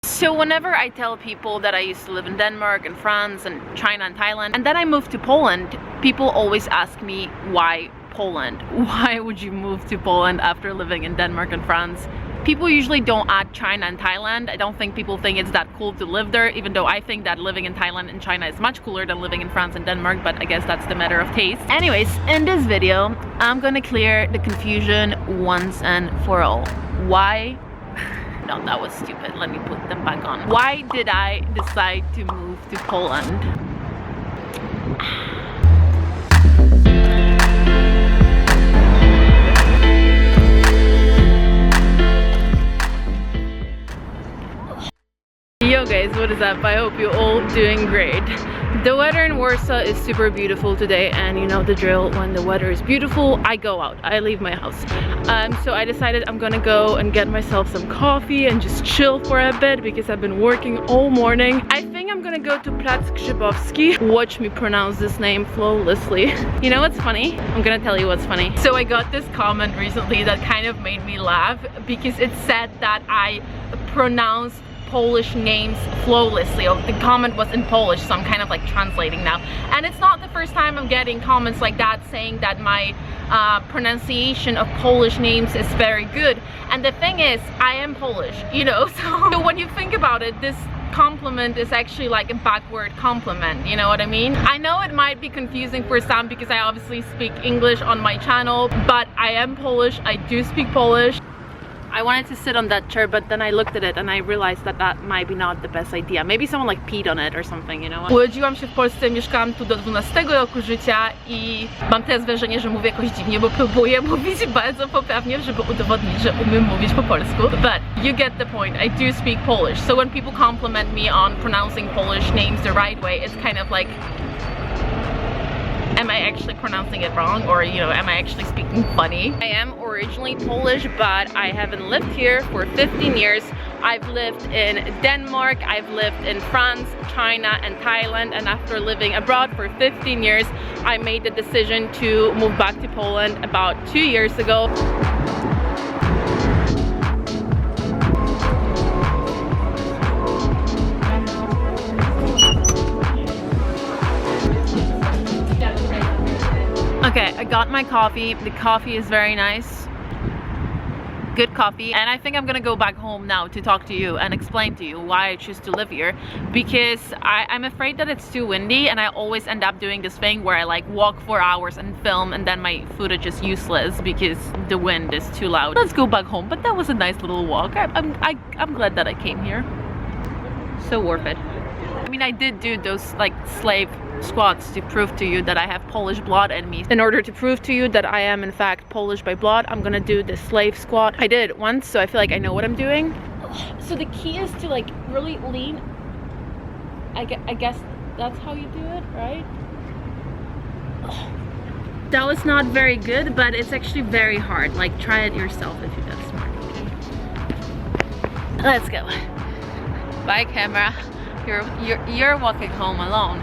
So whenever I tell people that I used to live in Denmark and France and China and Thailand, and then I moved to Poland, people always ask me, why Poland? Why would you move to Poland after living in Denmark and France? People usually don't add China and Thailand. I don't think people think it's that cool to live there, even though I think that living in Thailand and China is much cooler than living in France and Denmark, but I guess that's the matter of taste. Anyways, in this video, I'm gonna clear the confusion once and for all. Why? No, that was stupid. Let me put them back on. Why did I decide to move to Poland? Yo guys, what is up? I hope you're all doing great. The weather in Warsaw is super beautiful today, and you know the drill. When the weather is beautiful, I go out. I leave my house. So I decided I'm gonna go and get myself some coffee and just chill for a bit because I've been working all morning. I think I'm gonna go to Plac Grzybowski. Watch me pronounce this name flawlessly. You know what's funny? I'm gonna tell you what's funny. So I got this comment recently that kind of made me laugh because it said that I pronounced Polish names flawlessly. The comment was in Polish, so I'm kind of like translating now. And it's not the first time I'm getting comments like that saying that my pronunciation of Polish names is very good. And the thing is, I am Polish, you know, so when you think about it, this compliment is actually like a backward compliment, you know what I mean? I know it might be confusing for some because I obviously speak English on my channel, but I am Polish, I do speak Polish. I wanted to sit on that chair, but then I looked at it and I realized that that might be not the best idea. Maybe someone like peed on it or something, you know? Urodziłam się w Polsce, mieszkałam tu do 12 roku życia i mam teraz wrażenie, że mówię jakoś dziwnie, bo próbuję mówić bardzo poprawnie, żeby udowodnić, że umiem mówić po polsku. But you get the point, I do speak Polish. So when people compliment me on pronouncing Polish names the right way, it's kind of like, am I actually pronouncing it wrong, or you know, am I actually speaking funny? I am originally Polish, but I haven't lived here for 15 years. I've lived in Denmark, I've lived in France, China and Thailand, and after living abroad for 15 years, I made the decision to move back to Poland about 2 years ago. Okay, I got my coffee. The coffee is very nice. Good coffee. And I think I'm gonna go back home now to talk to you and explain to you why I choose to live here. Because I'm afraid that it's too windy, and I always end up doing this thing where I like walk for hours and film, and then my footage is useless because the wind is too loud. Let's go back home. But that was a nice little walk. I'm glad that I came here. So worth it. I mean, I did do those like slave squats to prove to you that I have Polish blood in me. In order to prove to you that I am in fact Polish by blood, I'm gonna do the slave squat. I did it once, so I feel like I know what I'm doing. So the key is to like really lean. I guess that's how you do it, right? That was not very good, but it's actually very hard. Like, try it yourself if you're that smart. Let's go. Bye, camera. You're walking home alone.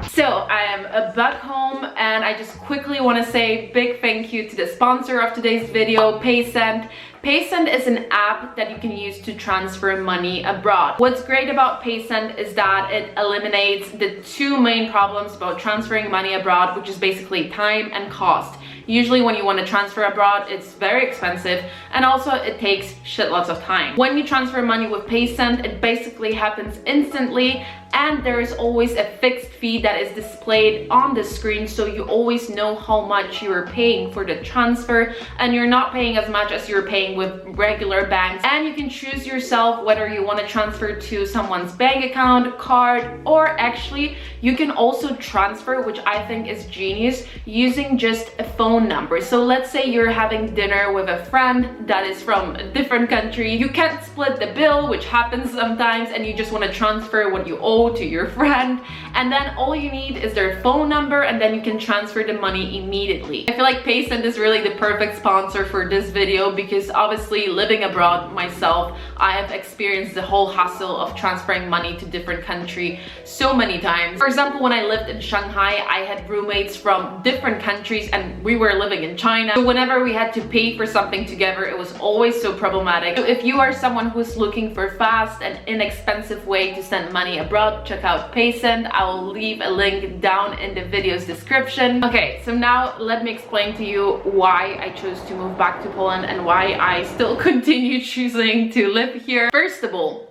So I am back home, and I just quickly want to say big thank you to the sponsor of today's video, Paysend. Paysend is an app that you can use to transfer money abroad. What's great about Paysend is that it eliminates the two main problems about transferring money abroad, which is basically time and cost. Usually when you want to transfer abroad, it's very expensive, and also it takes shitloads of time. When you transfer money with Paysend, it basically happens instantly, and there is always a fixed fee that is displayed on the screen, so you always know how much you're paying for the transfer, and you're not paying as much as you're paying with regular banks. And you can choose yourself whether you want to transfer to someone's bank account, card, or actually you can also transfer, which I think is genius, using just a phone number. So let's say you're having dinner with a friend that is from a different country. You can't split the bill, which happens sometimes, and you just want to transfer what you owe to your friend, and then all you need is their phone number, and then you can transfer the money immediately. I feel like Paysend is really the perfect sponsor for this video because obviously living abroad myself, I I've experienced the whole hassle of transferring money to different country so many times. For example, when I lived in Shanghai, I had roommates from different countries and we were living in China. So whenever we had to pay for something together, it was always so problematic. So if you are someone who's looking for fast and inexpensive way to send money abroad, check out Paysend. I will leave a link down in the video's description. Okay, so now let me explain to you why I chose to move back to Poland and why I still continue choosing to live here. First of all,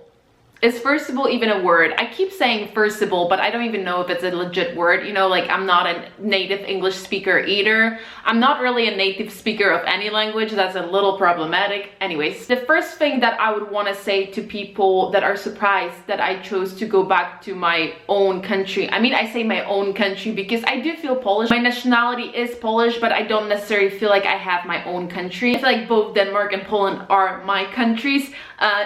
is first of all even a word? I keep saying first of all, but I don't even know if it's a legit word. You know, like I'm not a native English speaker either. I'm not really a native speaker of any language. That's a little problematic. Anyways, the first thing that I would want to say to people that are surprised that I chose to go back to my own country. I mean, I say my own country because I do feel Polish. My nationality is Polish, but I don't necessarily feel like I have my own country. I feel like both Denmark and Poland are my countries.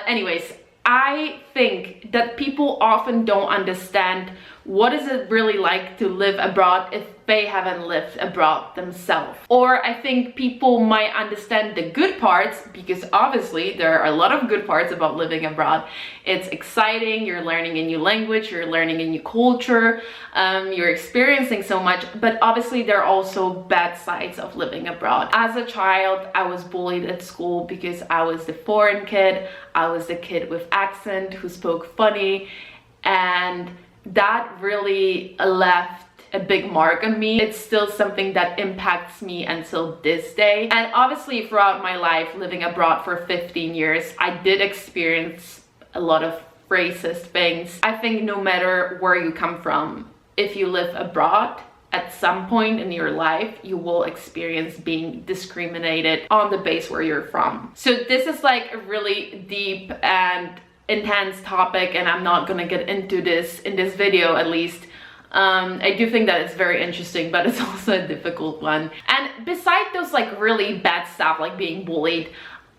Anyways, I think that people often don't understand what is it really like to live abroad if they haven't lived abroad themselves. Or I think people might understand the good parts because obviously there are a lot of good parts about living abroad. It's exciting, you're learning a new language, you're learning a new culture, you're experiencing so much, but obviously there are also bad sides of living abroad. As a child, I was bullied at school because I was the foreign kid, I was the kid with accent who spoke funny, and that really left a big mark on me. It's still something that impacts me until this day. And obviously throughout my life living abroad for 15 years, I did experience a lot of racist things. I think no matter where you come from, if you live abroad, at some point in your life, you will experience being discriminated on the base where you're from. So this is like a really deep and intense topic, and I'm not gonna get into this in this video, at least. I do think that it's very interesting, but it's also a difficult one. And beside those like really bad stuff like being bullied,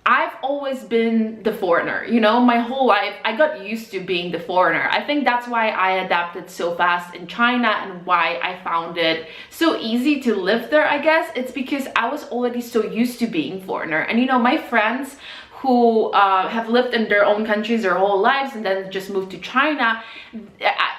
I've always been the foreigner, you know, my whole life. I got used to being the foreigner. I think that's why I adapted so fast in China and why I found it so easy to live there, I guess. It's because I was already so used to being foreigner. And you know, my friends who have lived in their own countries their whole lives and then just moved to China,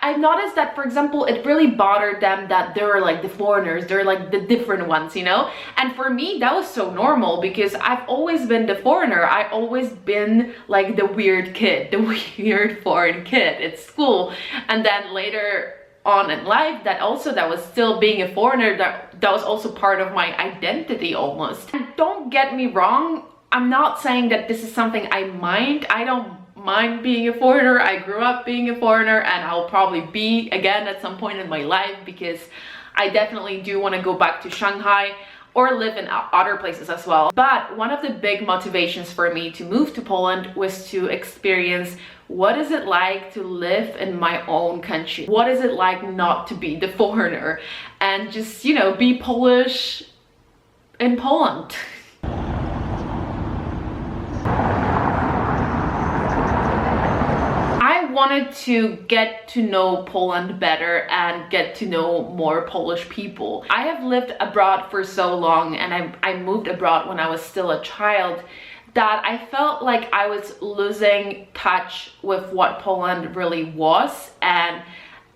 I've noticed that, for example, it really bothered them that they were like the foreigners, they're like the different ones, you know? And for me, that was so normal because I've always been the foreigner. I've always been like the weird kid, the weird foreign kid at school. And then later on in life, that was still being a foreigner, that was also part of my identity almost. And don't get me wrong, I'm not saying that this is something I mind. I don't mind being a foreigner. I grew up being a foreigner and I'll probably be again at some point in my life because I definitely do want to go back to Shanghai or live in other places as well. But one of the big motivations for me to move to Poland was to experience what is it like to live in my own country? What is it like not to be the foreigner and just, you know, be Polish in Poland? I wanted to get to know Poland better and get to know more Polish people. I have lived abroad for so long, and I moved abroad when I was still a child, that I felt like I was losing touch with what Poland really was. And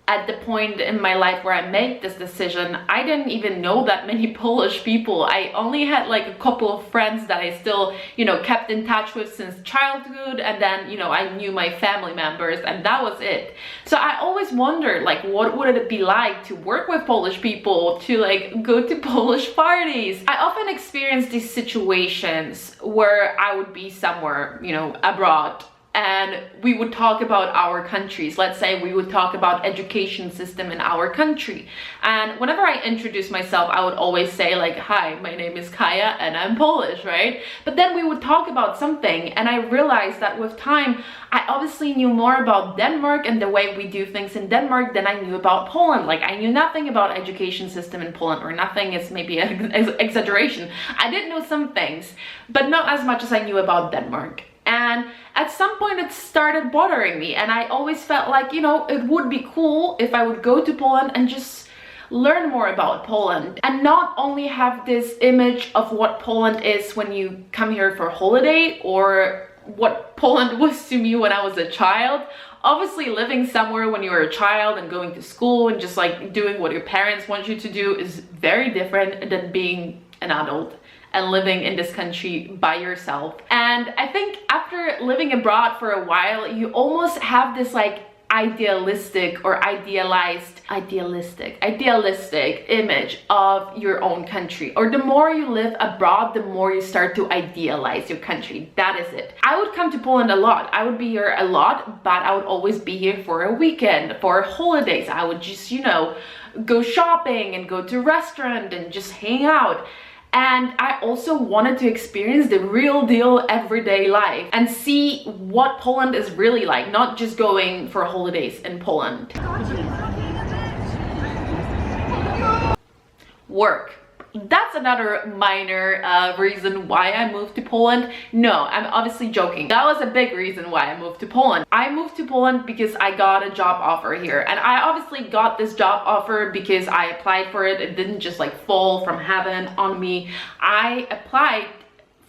at the point in my life where I made this decision, I didn't even know that many Polish people. I only had like a couple of friends that I still, you know, kept in touch with since childhood, and then, you know, I knew my family members, and that was it. So I always wondered, like, what would it be like to work with Polish people, to like go to Polish parties? I often experienced these situations where I would be somewhere, you know, abroad, and we would talk about our countries. Let's say we would talk about education system in our country, and whenever I introduce myself, I would always say like, hi, my name is Kaja and I'm Polish, right? But then we would talk about something, and I realized that with time I obviously knew more about Denmark and the way we do things in Denmark than I knew about Poland. Like, I knew nothing about education system in Poland, or nothing is maybe an exaggeration. I did know some things, but not as much as I knew about Denmark. And at some point it started bothering me, and I always felt like, you know, it would be cool if I would go to Poland and just learn more about Poland, and not only have this image of what Poland is when you come here for holiday or what Poland was to me when I was a child. Obviously, living somewhere when you're a child and going to school and just like doing what your parents want you to do is very different than being an adult and living in this country by yourself. And I think after living abroad for a while, you almost have this like idealistic image of your own country. Or the more you live abroad, the more you start to idealize your country. That is it. I would come to Poland a lot. I would be here a lot, but I would always be here for a weekend, for holidays. I would just, you know, go shopping and go to a restaurant and just hang out. And I also wanted to experience the real deal everyday life and see what Poland is really like, not just going for holidays in Poland. Work. That's another minor reason why I moved to Poland. No, I'm obviously joking. That was a big reason why I moved to Poland. I moved to Poland because I got a job offer here. And I obviously got this job offer because I applied for it. It didn't just like fall from heaven on me. I applied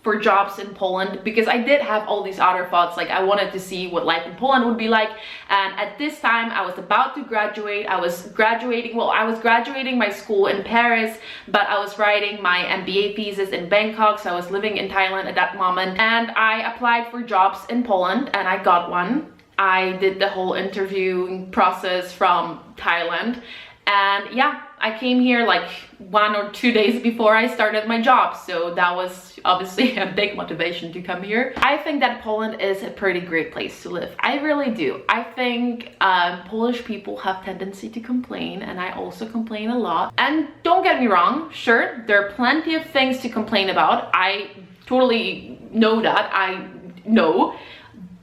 for jobs in Poland because I did have all these other thoughts, like I wanted to see what life in Poland would be like. And at this time I was about to graduate. I was graduating my school in Paris, but I was writing my MBA thesis in Bangkok, so I was living in Thailand at that moment. And I applied for jobs in Poland and I got one. I did the whole interviewing process from Thailand. And yeah, I came here like 1 or 2 days before I started my job, so that was obviously a big motivation to come here. I think that Poland is a pretty great place to live. I really do. I think Polish people have tendency to complain, and I also complain a lot. And don't get me wrong, sure, there are plenty of things to complain about. I totally know that, I know.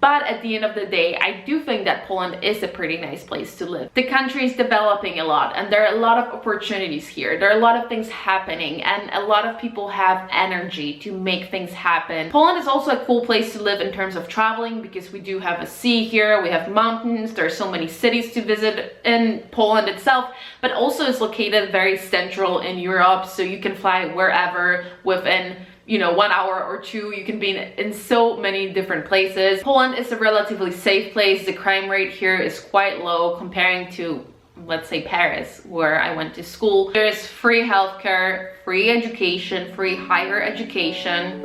But at the end of the day, I do think that Poland is a pretty nice place to live. The country is developing a lot and there are a lot of opportunities here. There are a lot of things happening and a lot of people have energy to make things happen. Poland is also a cool place to live in terms of traveling because we do have a sea here, we have mountains, there are so many cities to visit in Poland itself, but also it's located very central in Europe, so you can fly wherever within 1 hour or 2. You can be in so many different places. Poland is a relatively safe place. The crime rate here is quite low comparing to, let's say, Paris, where I went to school. There is free healthcare, free education, free higher education.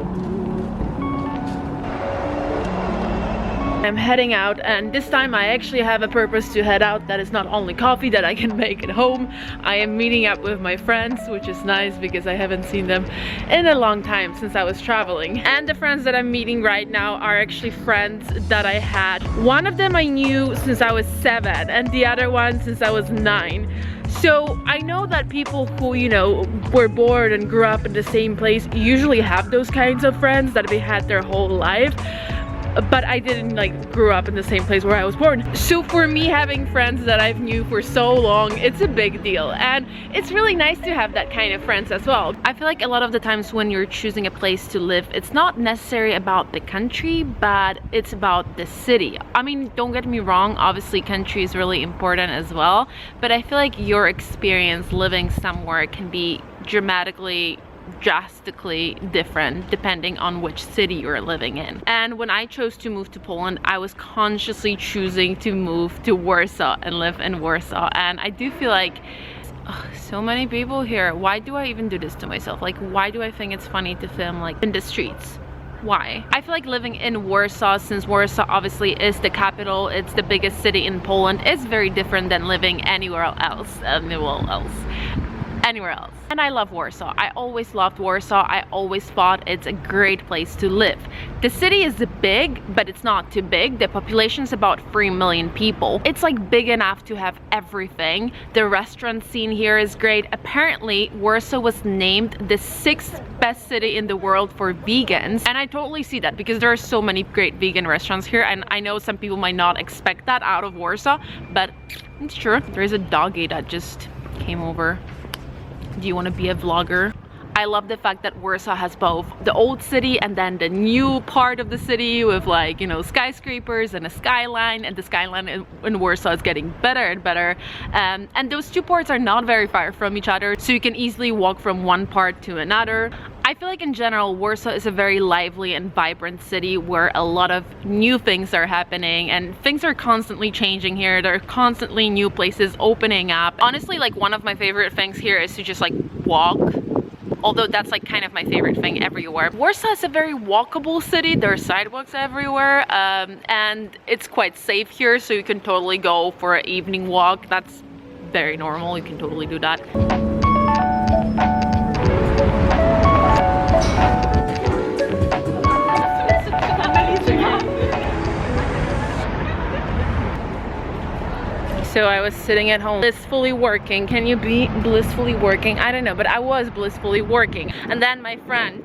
I'm heading out, and this time I actually have a purpose to head out that is not only coffee that I can make at home. I am meeting up with my friends, which is nice because I haven't seen them in a long time since I was traveling. And the friends that I'm meeting right now are actually friends that I had. One of them I knew since I was 7 and the other one since I was 9. So I know that people who, were born and grew up in the same place usually have those kinds of friends that they had their whole life. But I didn't grew up in the same place where I was born. So for me, having friends that I've knew for so long, it's a big deal. And it's really nice to have that kind of friends as well. I feel like a lot of the times when you're choosing a place to live, it's not necessarily about the country, but it's about the city. I mean, don't get me wrong, obviously country is really important as well, but I feel like your experience living somewhere can be drastically different depending on which city you're living in. And when I chose to move to Poland, I was consciously choosing to move to Warsaw and live in Warsaw. And I do feel like so many people here. Why do I even do this to myself? Why do I think it's funny to film in the streets? Why? I feel like living in Warsaw, since Warsaw obviously is the capital, it's the biggest city in Poland, is very different than living anywhere else. Anywhere else. And I love Warsaw. I always loved Warsaw. I always thought it's a great place to live. The city is big, but it's not too big. The population is about 3 million people. It's big enough to have everything. The restaurant scene here is great. Apparently, Warsaw was named the 6th best city in the world for vegans. And I totally see that because there are so many great vegan restaurants here. And I know some people might not expect that out of Warsaw, but it's true. There is a doggy that just came over. Do you want to be a vlogger? I love the fact that Warsaw has both the old city and then the new part of the city with skyscrapers and a skyline, and the skyline in Warsaw is getting better and better. And those two parts are not very far from each other, so you can easily walk from one part to another. I feel like in general, Warsaw is a very lively and vibrant city where a lot of new things are happening and things are constantly changing here. There are constantly new places opening up. Honestly, like one of my favorite things here is to just like walk. Although that's like kind of my favorite thing everywhere. Warsaw is a very walkable city. There are sidewalks everywhere, and it's quite safe here, so you can totally go for an evening walk. That's very normal. You can totally do that. So I was sitting at home blissfully working. Can you be blissfully working? I don't know, but I was blissfully working. And then my friend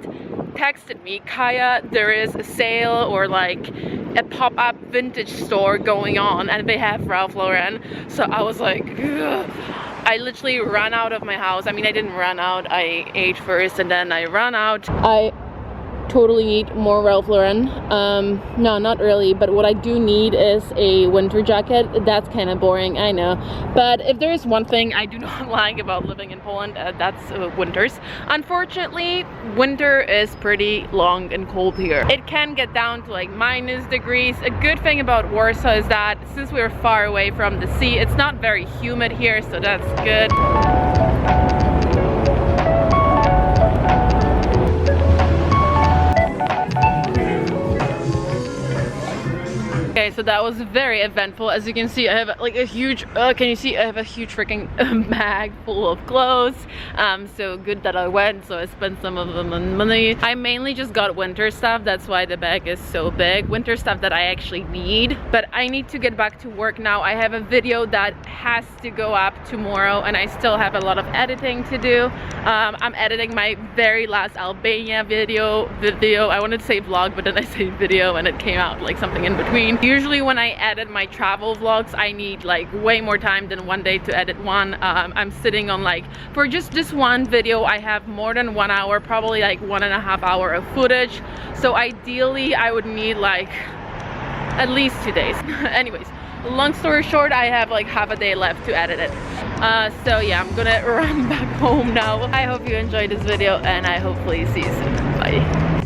texted me, Kaya, there is a sale or like a pop-up vintage store going on and they have Ralph Lauren. So I was like, ugh. I literally ran out of my house. I mean, I didn't run out. I ate first and then I ran out. I totally need more Ralph Lauren. No, not really, but what I do need is a winter jacket. That's kind of boring, I know, but if there is one thing I do not like about living in Poland, that's winters. Unfortunately, winter is pretty long and cold here. It can get down to like -degrees. A good thing about Warsaw is that since we're far away from the sea, it's not very humid here, so that's good. Okay, so that was very eventful. As you can see, I have like a huge, can you see? I have a huge freaking bag full of clothes. So good that I went, so I spent some of them on money. I mainly just got winter stuff, that's why the bag is so big. Winter stuff that I actually need. But I need to get back to work now. I have a video that has to go up tomorrow and I still have a lot of editing to do. I'm editing my very last Albania video. I wanted to say vlog, but then I say video and it came out like something in between. Usually when I edit my travel vlogs, I need like way more time than one day to edit one. I'm sitting on like, for just this one video, I have more than 1 hour, probably like 1.5 hours of footage. So ideally I would need like at least 2 days. Anyways, long story short, I have like half a day left to edit it. So yeah, I'm gonna run back home now. I hope you enjoyed this video and I hopefully see you soon. Bye.